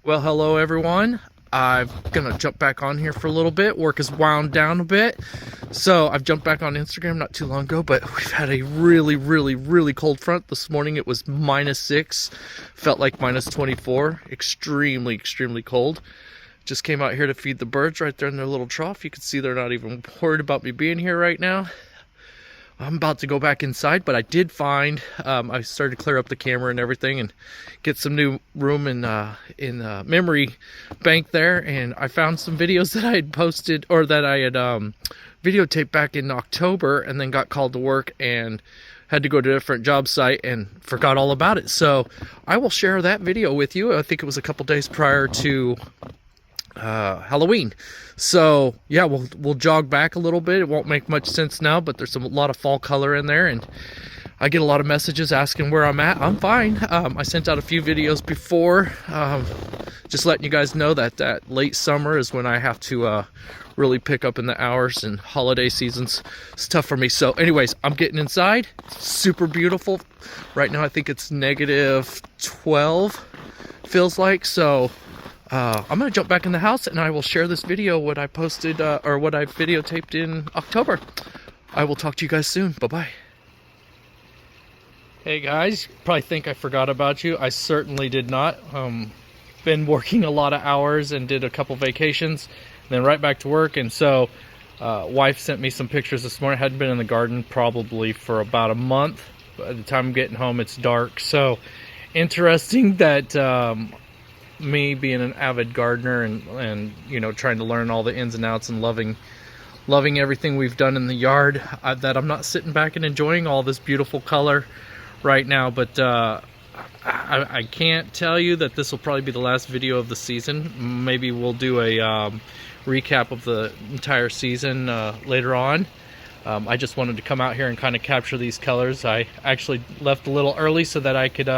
Well, hello everyone. I'm gonna jump back on here for a little bit. Work has wound down a bit. So I've jumped back on Instagram not too long ago, but we've had a really cold front. This morning it was -6, felt like -24. Extremely cold. Just came out here to feed the birds right there in their little trough. You can see they're not even worried about me being here right now. I'm about to go back inside, but I did find I started to clear up the camera and everything and get some new room in memory bank there, and I found some videos that I had posted or that I had videotaped back in October, and then got called to work and had to go to a different job site and forgot all about it. So I will share that video with you. I think it was a couple days prior to Halloween. So yeah, we'll jog back a little bit. It won't make much sense now, but there's a lot of fall color in there, and I get a lot of messages asking where I'm at. I'm fine. I sent out a few videos before, just letting you guys know that late summer is when I have to really pick up in the hours, and holiday seasons it's tough for me. So anyways, I'm getting inside. Super beautiful right now. I think it's -12 feels like. So I'm gonna jump back in the house and I will share this video, what I posted or what I videotaped in October. I will talk to you guys soon. Bye-bye. Hey guys, probably think I forgot about you. I certainly did not. Been working a lot of hours and did a couple vacations, and then right back to work. And so wife sent me some pictures this morning. Hadn't been in the garden probably for about a month. By the time I'm getting home, it's dark. So interesting that me being an avid gardener and you know, trying to learn all the ins and outs and loving everything we've done in the yard, that I'm not sitting back and enjoying all this beautiful color right now. But I can't tell you that this will probably be the last video of the season. Maybe we'll do a recap of the entire season later on. I just wanted to come out here and kind of capture these colors. I actually left a little early so that I could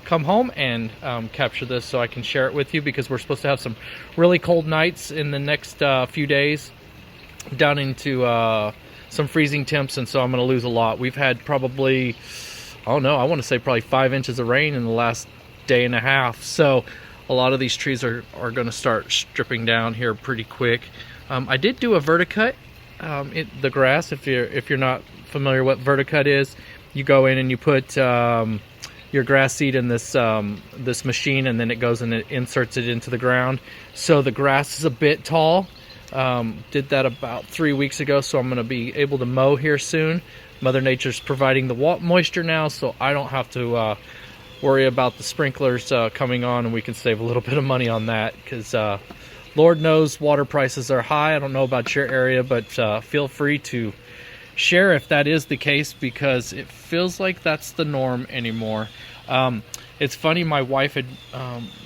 come home and capture this so I can share it with you, because we're supposed to have some really cold nights in the next few days, down into some freezing temps, and so I'm going to lose a lot. We've had probably, I don't know, I want to say probably 5 inches of rain in the last day and a half. So a lot of these trees are going to start stripping down here pretty quick. I did do a verticut. The grass, if you're not familiar what verticut is, you go in and you put your grass seed in this this machine, and then it goes and it inserts it into the ground. So the grass is a bit tall. Did that about 3 weeks ago, so I'm going to be able to mow here soon. Mother Nature's providing the moisture now, so I don't have to worry about the sprinklers coming on, and we can save a little bit of money on that, because Lord knows water prices are high. I don't know about your area, but feel free to share if that is the case, because it feels like that's the norm anymore. It's funny, my wife had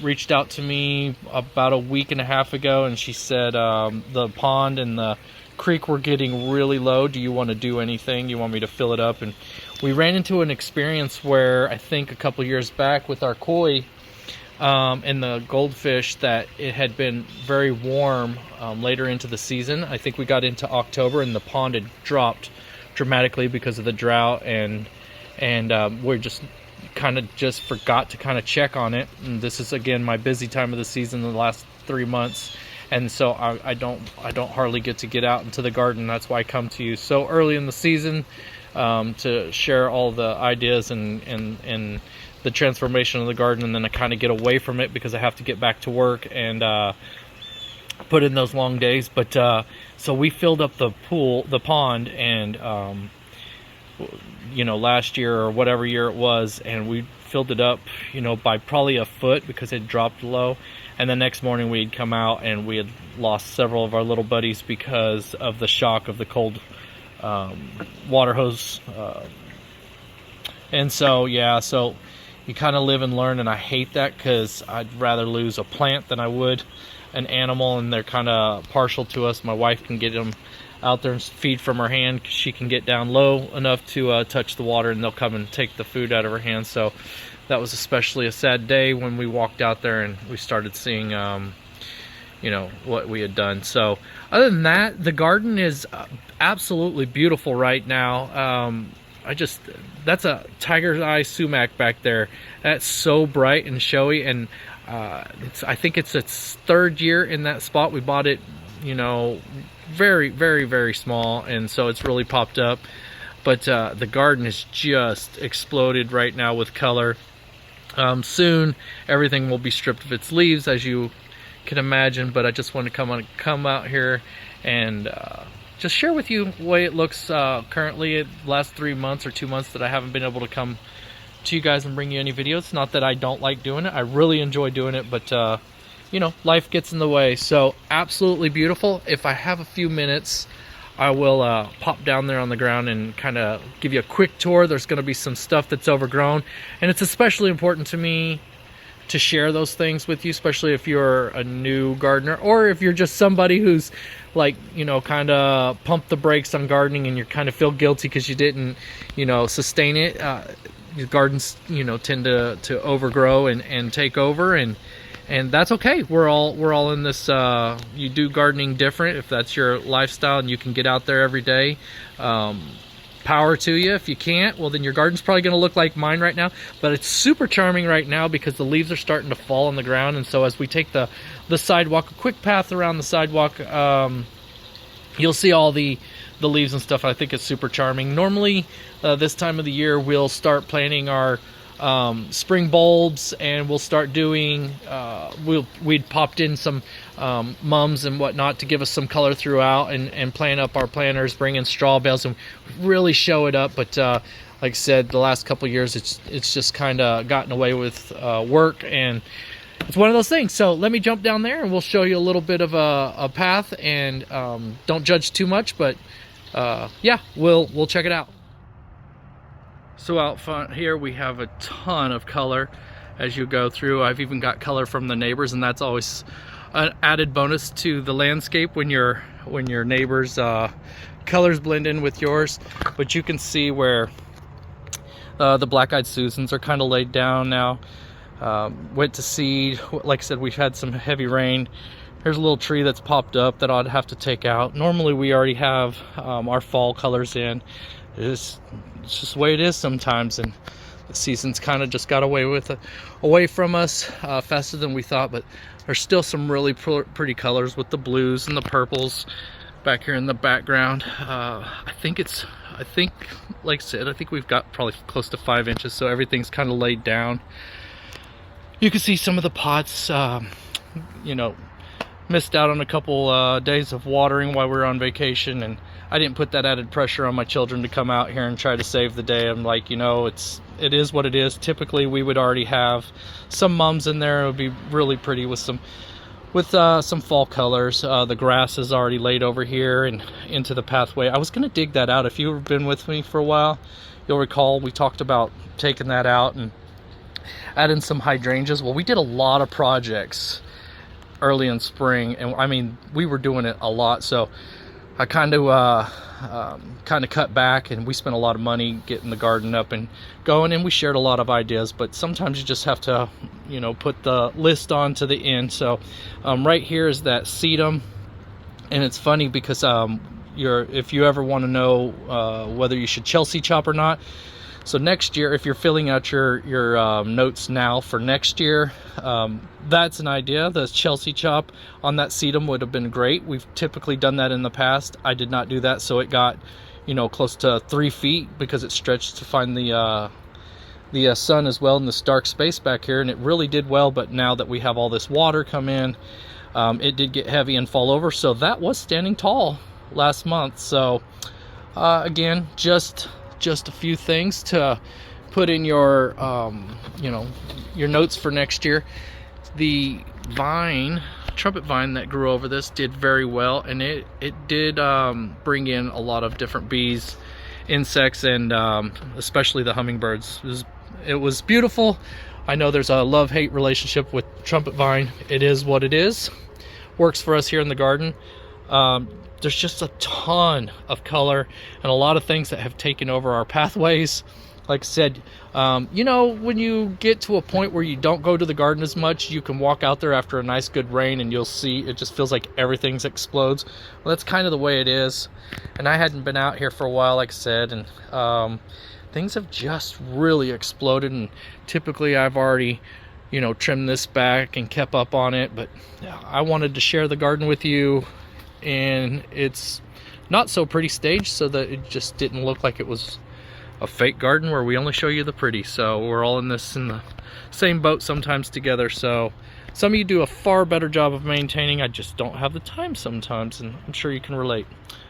reached out to me about a week and a half ago, and she said the pond and the creek were getting really low. Do you want to do anything? You want me to fill it up? And we ran into an experience where I think a couple years back with our koi and the goldfish, that it had been very warm later into the season. I think we got into October and the pond had dropped dramatically because of the drought, and we're just forgot to kind of check on it. And this is again my busy time of the season, the last 3 months, and so I don't hardly get out into the garden. That's why I come to you so early in the season to share all the ideas and the transformation of the garden, and then I kind of get away from it because I have to get back to work and put in those long days. But so we filled up the pond, and you know, last year or whatever year it was, and we filled it up, you know, by probably a foot because it dropped low. And the next morning we'd come out and we had lost several of our little buddies because of the shock of the cold water hose. And so yeah, so you kind of live and learn, and I hate that, because I'd rather lose a plant than I would an animal, and they're kind of partial to us. My wife can get them out there and feed from her hand. She can get down low enough to touch the water, and they'll come and take the food out of her hand. So that was especially a sad day when we walked out there and we started seeing you know, what we had done. So other than that, the garden is absolutely beautiful right now. that's a tiger's eye sumac back there. That's so bright and showy, and I think it's its third year in that spot. We bought it, you know, very, very, very small, and so it's really popped up. But the garden is just exploded right now with color. Soon everything will be stripped of its leaves, as you can imagine, but I just want to come out here and just share with you the way it looks currently. The last 3 months or 2 months that I haven't been able to come to you guys and bring you any videos. Not that I don't like doing it, I really enjoy doing it, but you know, life gets in the way. So absolutely beautiful. If I have a few minutes, I will pop down there on the ground and kind of give you a quick tour. There's going to be some stuff that's overgrown, and it's especially important to me to share those things with you, especially if you're a new gardener, or if you're just somebody who's like, you know, kind of pumped the brakes on gardening and you kind of feel guilty because you didn't, you know, sustain it. Your gardens, you know, tend to overgrow and take over, and that's okay. We're all in this. You do gardening different if that's your lifestyle and you can get out there every day. Power to you. If you can't, well, then your garden's probably going to look like mine right now. But it's super charming right now because the leaves are starting to fall on the ground, and so as we take the sidewalk, a quick path around the sidewalk, you'll see all the leaves and stuff. I think it's super charming. Normally, this time of the year, we'll start planting our spring bulbs, and we'll start doing we'd popped in some mums and whatnot to give us some color throughout, and plant up our planters, bring in straw bales and really show it up. But like I said, the last couple of years it's just kind of gotten away with work, and it's one of those things. So let me jump down there and we'll show you a little bit of a path, and don't judge too much, but yeah, we'll check it out. So out front here we have a ton of color as you go through. I've even got color from the neighbors, and that's always an added bonus to the landscape when your neighbors colors blend in with yours. But you can see where the black-eyed Susans are kind of laid down now. Went to seed. Like I said, we've had some heavy rain. Here's a little tree that's popped up that I'd have to take out. Normally we already have our fall colors in. It's just the way it is sometimes, and the season's kind of just got away from us faster than we thought. But there's still some really pretty colors with the blues and the purples back here in the background. I think, like I said, I think we've got probably close to 5 inches, so everything's kind of laid down. You can see some of the pots, you know, missed out on a couple days of watering while we were on vacation, and I didn't put that added pressure on my children to come out here and try to save the day. I'm like, you know, it is what it is. Typically we would already have some mums in there. It would be really pretty with some fall colors. The grass is already laid over here and into the pathway. I was going to dig that out. If you've been with me for a while, you'll recall we talked about taking that out and adding some hydrangeas. Well, we did a lot of projects early in spring, and I mean, we were doing it a lot, so I kind of cut back, and we spent a lot of money getting the garden up and going, and we shared a lot of ideas. But sometimes you just have to, you know, put the list on to the end. So right here is that sedum, and it's funny because if you ever want to know whether you should Chelsea chop or not, so next year, if you're filling out your notes now for next year, that's an idea. The Chelsea chop on that sedum would have been great. We've typically done that in the past. I did not do that, so it got, you know, close to 3 feet because it stretched to find the sun as well in this dark space back here, and it really did well. But now that we have all this water come in, it did get heavy and fall over. So that was standing tall last month. So again, just a few things to put in your you know, your notes for next year. The trumpet vine that grew over this did very well, and it did bring in a lot of different bees, insects, and especially the hummingbirds. It was beautiful. I know there's a love-hate relationship with trumpet vine. It is what it is. Works for us here in the garden. There's just a ton of color and a lot of things that have taken over our pathways. Like I said, you know, when you get to a point where you don't go to the garden as much, you can walk out there after a nice good rain and you'll see it just feels like everything explodes. Well, that's kind of the way it is. And I hadn't been out here for a while, like I said, and things have just really exploded. And typically I've already, you know, trimmed this back and kept up on it, but I wanted to share the garden with you in its not so pretty stage, so that it just didn't look like it was a fake garden where we only show you the pretty. So we're all in this in the same boat sometimes together. So some of you do a far better job of maintaining. I just don't have the time sometimes, and I'm sure you can relate.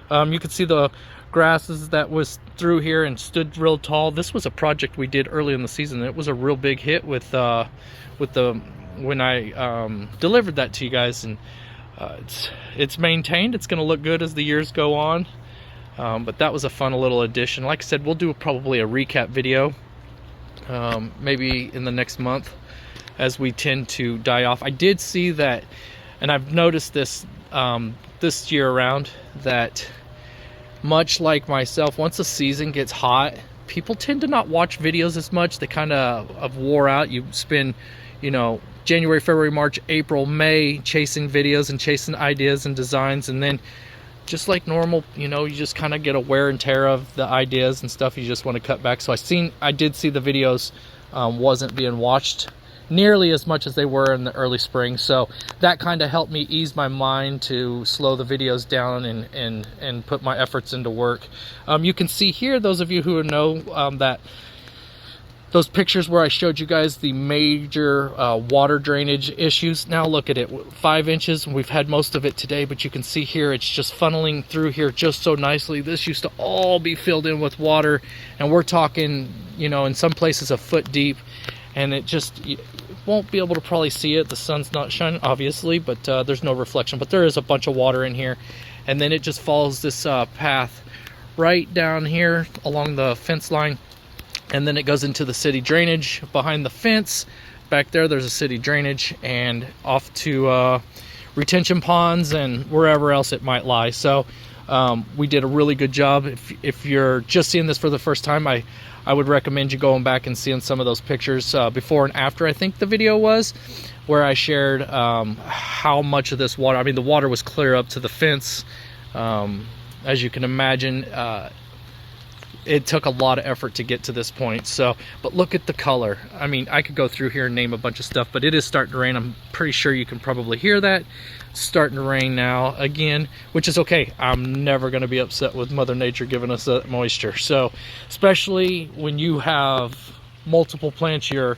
You can see the grasses that was through here and stood real tall. This was a project we did early in the season. It was a real big hit with the when I delivered that to you guys, and it's maintained. It's going to look good as the years go on, but that was a fun little addition. Like I said, we'll do probably a recap video maybe in the next month, as we tend to die off. I did see that, and I've noticed this this year around, that much like myself, once the season gets hot, people tend to not watch videos as much. They kind of wore out. You spend, you know, January, February, March, April, May chasing videos and chasing ideas and designs, and then just like normal, you know, you just kind of get a wear and tear of the ideas and stuff. You just want to cut back. So I did see the videos wasn't being watched nearly as much as they were in the early spring, so that kind of helped me ease my mind to slow the videos down and put my efforts into work. You can see here, those of you who know that those pictures where I showed you guys the major water drainage issues. Now look at it, 5 inches, and we've had most of it today, but you can see here it's just funneling through here just so nicely. This used to all be filled in with water, and we're talking, you know, in some places a foot deep, and it just, you won't be able to probably see it. The sun's not shining, obviously, but there's no reflection, but there is a bunch of water in here. And then it just follows this path right down here along the fence line, and then it goes into the city drainage behind the fence. Back there's a city drainage, and off to retention ponds and wherever else it might lie. So we did a really good job. If you're just seeing this for the first time, I would recommend you going back and seeing some of those pictures before and after, I think the video was, where I shared how much of this water, I mean, the water was clear up to the fence. As you can imagine, it took a lot of effort to get to this point. So, but look at the color. I mean, I could go through here and name a bunch of stuff, but it is starting to rain. I'm pretty sure you can probably hear that. It's starting to rain now again, which is okay. I'm never going to be upset with Mother Nature giving us that moisture. So, especially when you have multiple plants you're,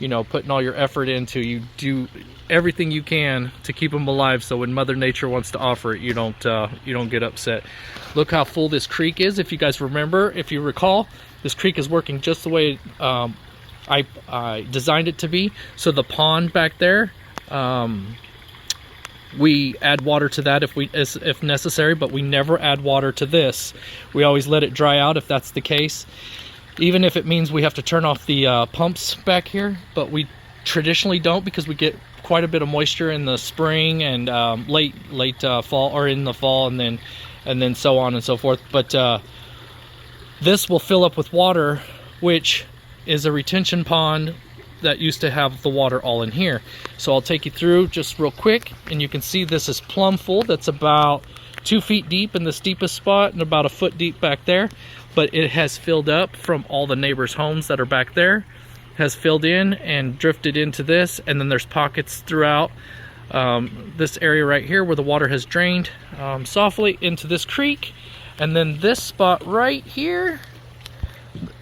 you know, putting all your effort into, you do everything you can to keep them alive, so when Mother Nature wants to offer it, you don't get upset. Look how full this creek is. If you guys remember, if you recall, this creek is working just the way I designed it to be. So the pond back there, we add water to that if necessary, but we never add water to this. We always let it dry out if that's the case, even if it means we have to turn off the pumps back here. But we traditionally don't, because we get quite a bit of moisture in the spring and late fall, or in the fall, and then so on and so forth. But this will fill up with water, which is a retention pond that used to have the water all in here. So I'll take you through just real quick, and you can see this is plumb full. That's about 2 feet deep in this deepest spot, and about a foot deep back there. But it has filled up from all the neighbors' homes that are back there, has filled in and drifted into this, and then there's pockets throughout this area right here where the water has drained softly into this creek. And then this spot right here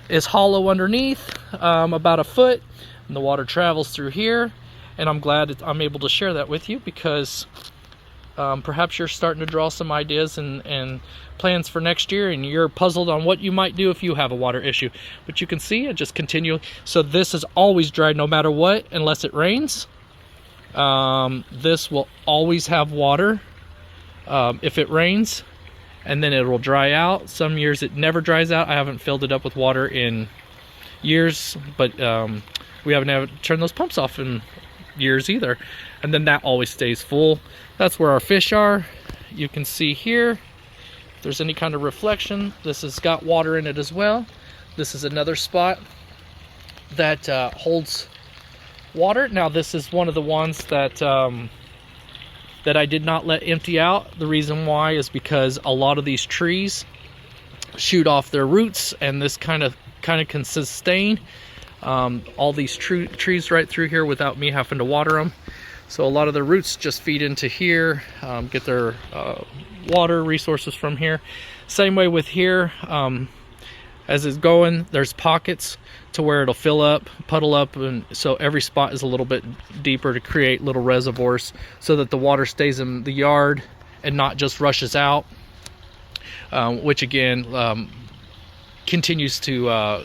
is hollow underneath, about a foot, and the water travels through here. And I'm glad I'm able to share that with you, because perhaps you're starting to draw some ideas and plans for next year, and you're puzzled on what you might do if you have a water issue. But you can see it just continue. So this is always dry no matter what, unless it rains. This will always have water if it rains, and then it will dry out. Some years it never dries out. I haven't filled it up with water in years, but we haven't had to turn those pumps off in years either. And then that always stays full. That's where our fish are. You can see here, if there's any kind of reflection, this has got water in it as well. This is another spot that holds water. Now this is one of the ones that that I did not let empty out. The reason why is because a lot of these trees shoot off their roots, and this kind of kind of can sustain all these trees right through here without me having to water them. So a lot of the roots just feed into here, get their water resources from here. Same way with here, as it's going, there's pockets to where it'll fill up, puddle up, and so every spot is a little bit deeper to create little reservoirs so that the water stays in the yard and not just rushes out, which again continues to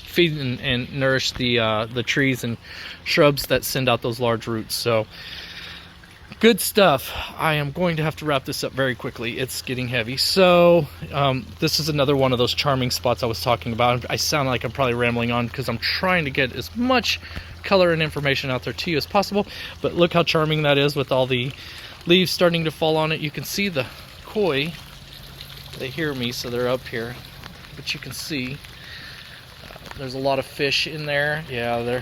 feed and nourish the trees and shrubs that send out those large roots. So good stuff. I am going to have to wrap this up very quickly. It's getting heavy. So this is another one of those charming spots I was talking about. I sound like I'm probably rambling on because I'm trying to get as much color and information out there to you as possible. But look how charming that is with all the leaves starting to fall on it. You can see the koi. They hear me, so they're up here. But you can see there's a lot of fish in there. Yeah,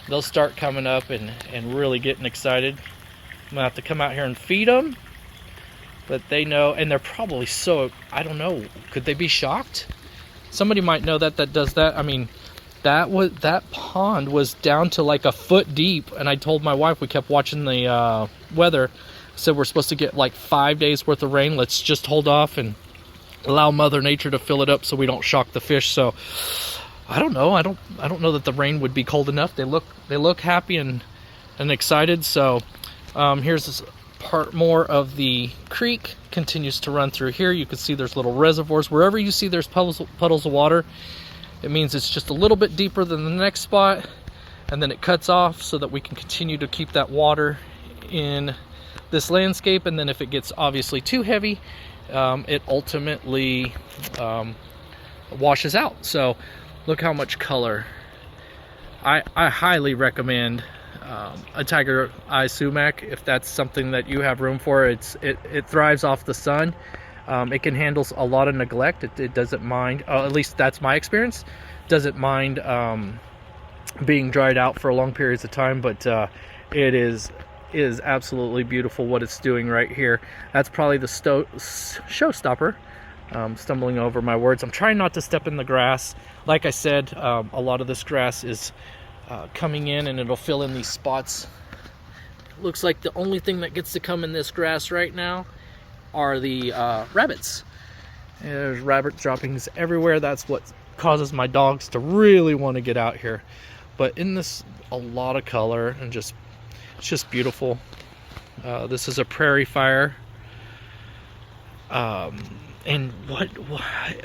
they'll start coming up and really getting excited. I'm gonna have to come out here and feed them, but they know, and they're probably so, I don't know, could they be shocked? Somebody might know that does that. I mean, that pond was down to like a foot deep, and I told my wife, we kept watching the weather, said we're supposed to get like 5 days worth of rain. Let's just hold off and allow Mother Nature to fill it up so we don't shock the fish. So I don't know. I don't know that the rain would be cold enough. They look happy and excited. So here's this part more of the creek continues to run through here. You can see there's little reservoirs. Wherever you see there's puddles of water, it means it's just a little bit deeper than the next spot, and then it cuts off so that we can continue to keep that water in this landscape. And then if it gets obviously too heavy, it ultimately washes out. So look how much color. I highly recommend a tiger eye sumac if that's something that you have room for. It thrives off the sun. It can handle a lot of neglect. It doesn't mind, at least that's my experience, doesn't mind being dried out for long periods of time. But it is absolutely beautiful what it's doing right here. That's probably the showstopper. Stumbling over my words. I'm trying not to step in the grass. Like I said, a lot of this grass is coming in, and it'll fill in these spots. Looks like the only thing that gets to come in this grass right now are the rabbits. There's rabbit droppings everywhere. That's what causes my dogs to really want to get out here. But in this, a lot of color, and it's just beautiful. This is a prairie fire. And what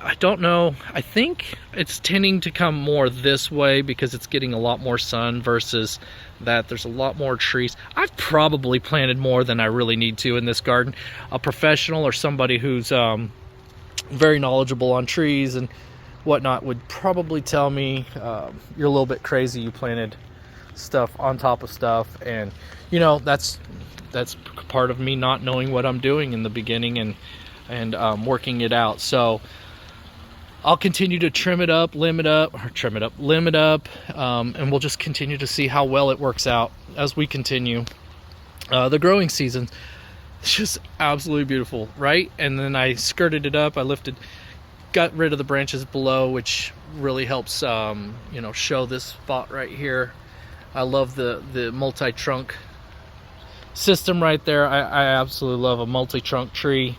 I don't know, I think it's tending to come more this way because it's getting a lot more sun versus that. There's a lot more trees. I've probably planted more than I really need to in this garden. A professional or somebody who's very knowledgeable on trees and whatnot would probably tell me you're a little bit crazy, you planted stuff on top of stuff. And that's part of me not knowing what I'm doing in the beginning and working it out. So I'll continue to limb it up, and we'll just continue to see how well it works out as we continue. The growing season, it's just absolutely beautiful, right? And then I skirted it up, got rid of the branches below, which really helps show this spot right here. I love the multi-trunk system right there. I absolutely love a multi-trunk tree.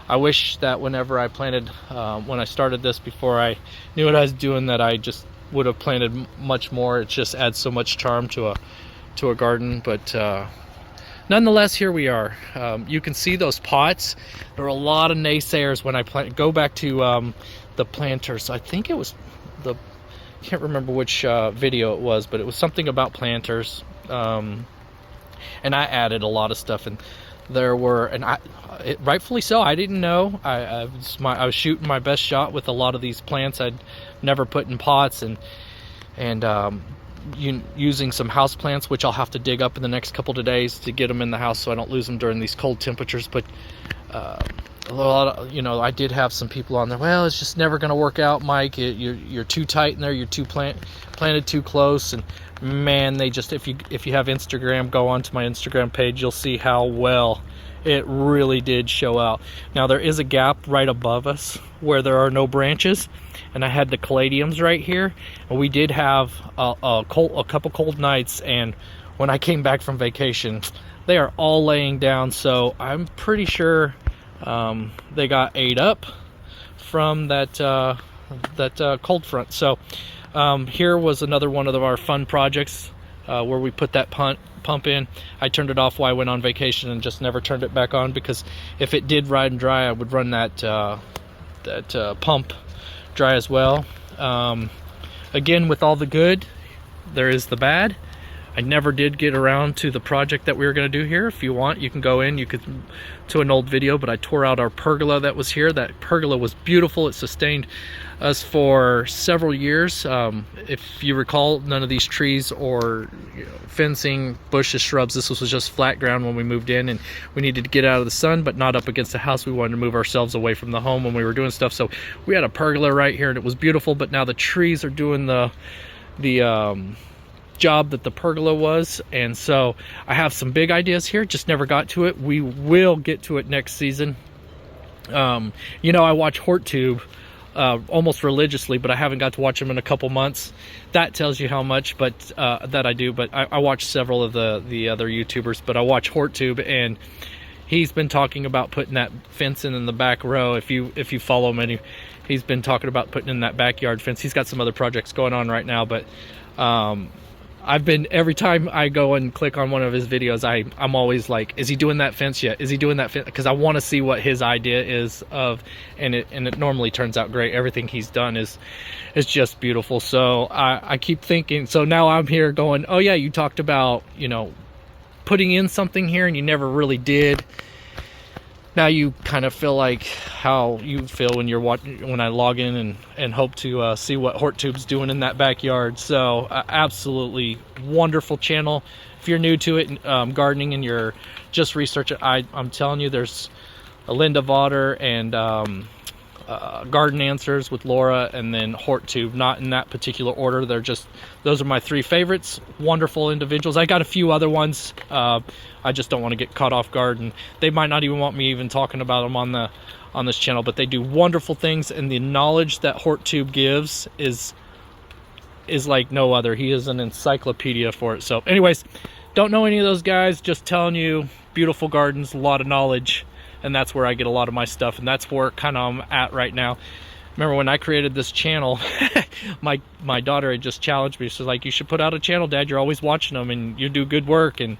I wish that whenever I planted, when I started this, before I knew what I was doing, that I just would have planted much more. It just adds so much charm to a garden. But nonetheless, here we are. You can see those pots. There are a lot of naysayers when I go back to the planters. I think it was can't remember which video it was, but it was something about planters. And I added a lot of stuff, and there were, and rightfully so, I didn't know. I was shooting my best shot with a lot of these plants I'd never put in pots, and using some house plants, which I'll have to dig up in the next couple of days to get them in the house so I don't lose them during these cold temperatures. But a lot of, I did have some people on there. Well, it's just never going to work out, Mike. You're too tight in there. You're too planted too close. And man, they just, if you have Instagram, go onto my Instagram page. You'll see how well it really did show out. Now there is a gap right above us where there are no branches, and I had the caladiums right here. And we did have a couple cold nights, and when I came back from vacation, they are all laying down. So I'm pretty sure they got ate up from that cold front. So here was another one of our fun projects where we put that pump in. I turned it off while I went on vacation and just never turned it back on, because if it did ride and dry, I would run that pump dry as well. Again, with all the good, there is the bad. I never did get around to the project that we were going to do here. If you want, you can go in, to an old video, but I tore out our pergola that was here. That pergola was beautiful. It sustained us for several years. If you recall, none of these trees or fencing, bushes, shrubs, this was just flat ground when we moved in, and we needed to get out of the sun, but not up against the house. We wanted to move ourselves away from the home when we were doing stuff. So we had a pergola right here, and it was beautiful, but now the trees are doing the job that the pergola was. And so I have some big ideas here, just never got to it. We will get to it next season. I watch HortTube almost religiously, but I haven't got to watch him in a couple months. That tells you how much, but that I do. But I watch several of the other YouTubers, but I watch HortTube, and he's been talking about putting that fence in the back row. If you follow him, he's been talking about putting in that backyard fence. He's got some other projects going on right now, but every time I go and click on one of his videos, I'm always like, is he doing that fence yet? Is he doing that fence? Because I want to see what his idea is of, and it normally turns out great. Everything he's done is just beautiful. So I keep thinking, so now I'm here going, oh yeah, you talked about, putting in something here and you never really did. Now you kind of feel like how you feel when I log in and hope to see what HortTube's doing in that backyard. So absolutely wonderful channel. If you're new to it, gardening, and you're just researching, I'm telling you, there's a Linda Vodder and Garden Answers with Laura, and then HortTube, not in that particular order. Those are my three favorites. Wonderful individuals. I got a few other ones. I just don't want to get caught off guard, and they might not even want me even talking about them on this channel, but they do wonderful things, and the knowledge that HortTube gives is like no other. He is an encyclopedia for it. So anyways, don't know any of those guys, just telling you, beautiful gardens, a lot of knowledge, and that's where I get a lot of my stuff, and that's where kind of I'm at right now. Remember when I created this channel, my daughter had just challenged me. She's like, you should put out a channel, Dad. You're always watching them and you do good work. And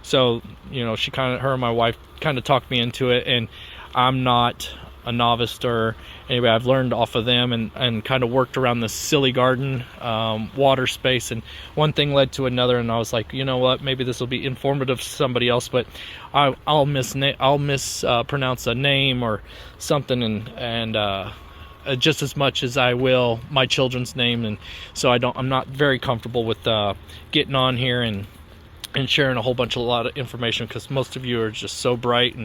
so, her and my wife kind of talked me into it, and I'm not a novice, or anyway, I've learned off of them and kind of worked around this silly garden water space, and one thing led to another, and I was like, you know what, maybe this will be informative to somebody else, but I'll mispronounce a name or something, and just as much as I will my children's name, and so I'm not very comfortable with getting on here and sharing a lot of information, because most of you are just so bright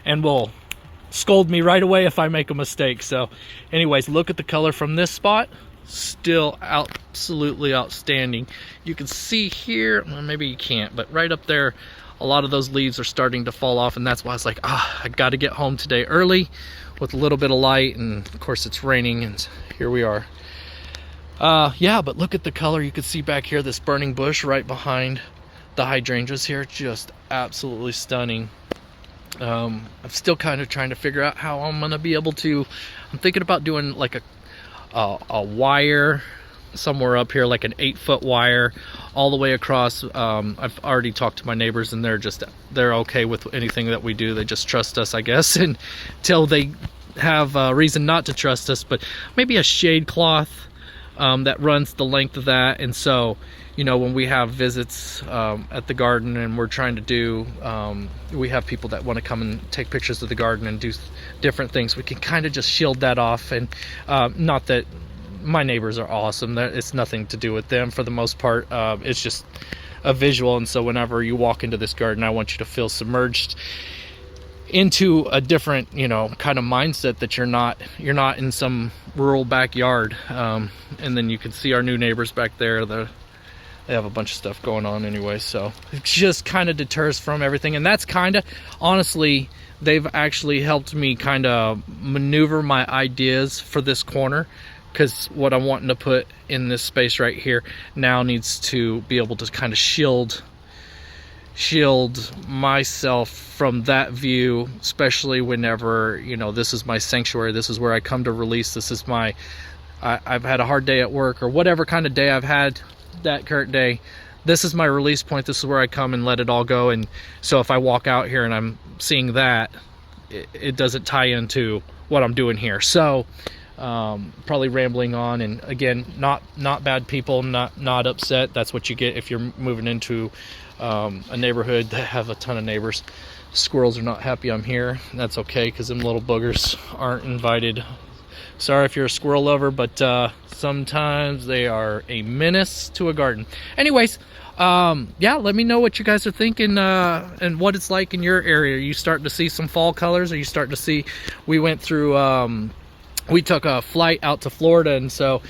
and will scold me right away if I make a mistake. So anyways, look at the color from this spot. Still absolutely outstanding. You can see here, well, maybe you can't, but right up there, a lot of those leaves are starting to fall off, and that's why I was like, I got to get home today early with a little bit of light, and of course it's raining, and here we are. Yeah, but look at the color. You can see back here this burning bush right behind the hydrangeas here, just absolutely stunning. I'm still kind of trying to figure out how I'm gonna be able to. I'm thinking about doing like a wire somewhere up here, like an 8-foot wire all the way across. I've already talked to my neighbors, and they're okay with anything that we do. They just trust us, I guess, until they have a reason not to trust us. But maybe a shade cloth that runs the length of that, and so when we have visits at the garden and we're trying to do, we have people that want to come and take pictures of the garden and do different things, we can kind of just shield that off. And not that my neighbors are awesome, it's nothing to do with them for the most part. It's just a visual, and so whenever you walk into this garden, I want you to feel submerged into a different, you know, kind of mindset, that you're not in some rural backyard. And then you can see our new neighbors back there. They have a bunch of stuff going on anyway, so it just kind of deters from everything. And that's kind of, honestly, they've actually helped me kind of maneuver my ideas for this corner, because what I'm wanting to put in this space right here now needs to be able to kind of shield myself from that view, especially whenever, you know, this is my sanctuary, this is where I come to release, this is my, I've had a hard day at work, or whatever kind of day I've had that current day, this is my release point, this is where I come and let it all go. And so if I walk out here and I'm seeing that, it doesn't tie into what I'm doing here. So probably rambling on, and again, not bad people, not upset. That's what you get if you're moving into a neighborhood that have a ton of neighbors. Squirrels are not happy I'm here. That's okay, because them little boogers aren't invited. Sorry if you're a squirrel lover, but sometimes they are a menace to a garden. Anyways, yeah, let me know what you guys are thinking, and what it's like in your area. Are you starting to see some fall colors? Are you starting to see, we went through, we took a flight out to Florida, and so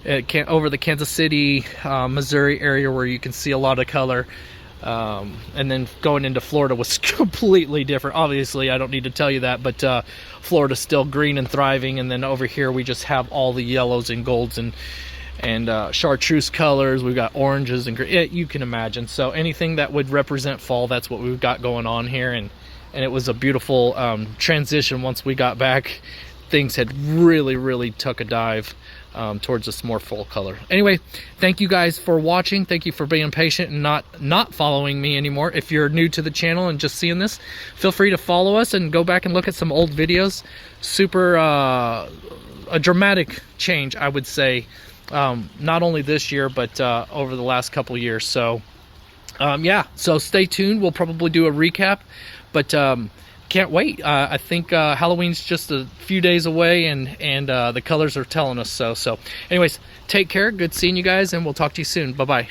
over the Kansas City, Missouri area, where you can see a lot of color. And then going into Florida was completely different. Obviously, I don't need to tell you that, but Florida's still green and thriving. And then over here, we just have all the yellows and golds and chartreuse colors. We've got oranges and you can imagine. So anything that would represent fall, that's what we've got going on here. And it was a beautiful transition. Once we got back, things had really took a dive towards this more full color. Anyway, thank you guys for watching. Thank you for being patient and not following me anymore. If you're new to the channel and just seeing this, feel free to follow us and go back and look at some old videos. Super a dramatic change, I would say, not only this year, but over the last couple years. So yeah, so stay tuned. We'll probably do a recap, but can't wait. I think Halloween's just a few days away, and the colors are telling us so. So anyways, take care. Good seeing you guys, and we'll talk to you soon. Bye-bye.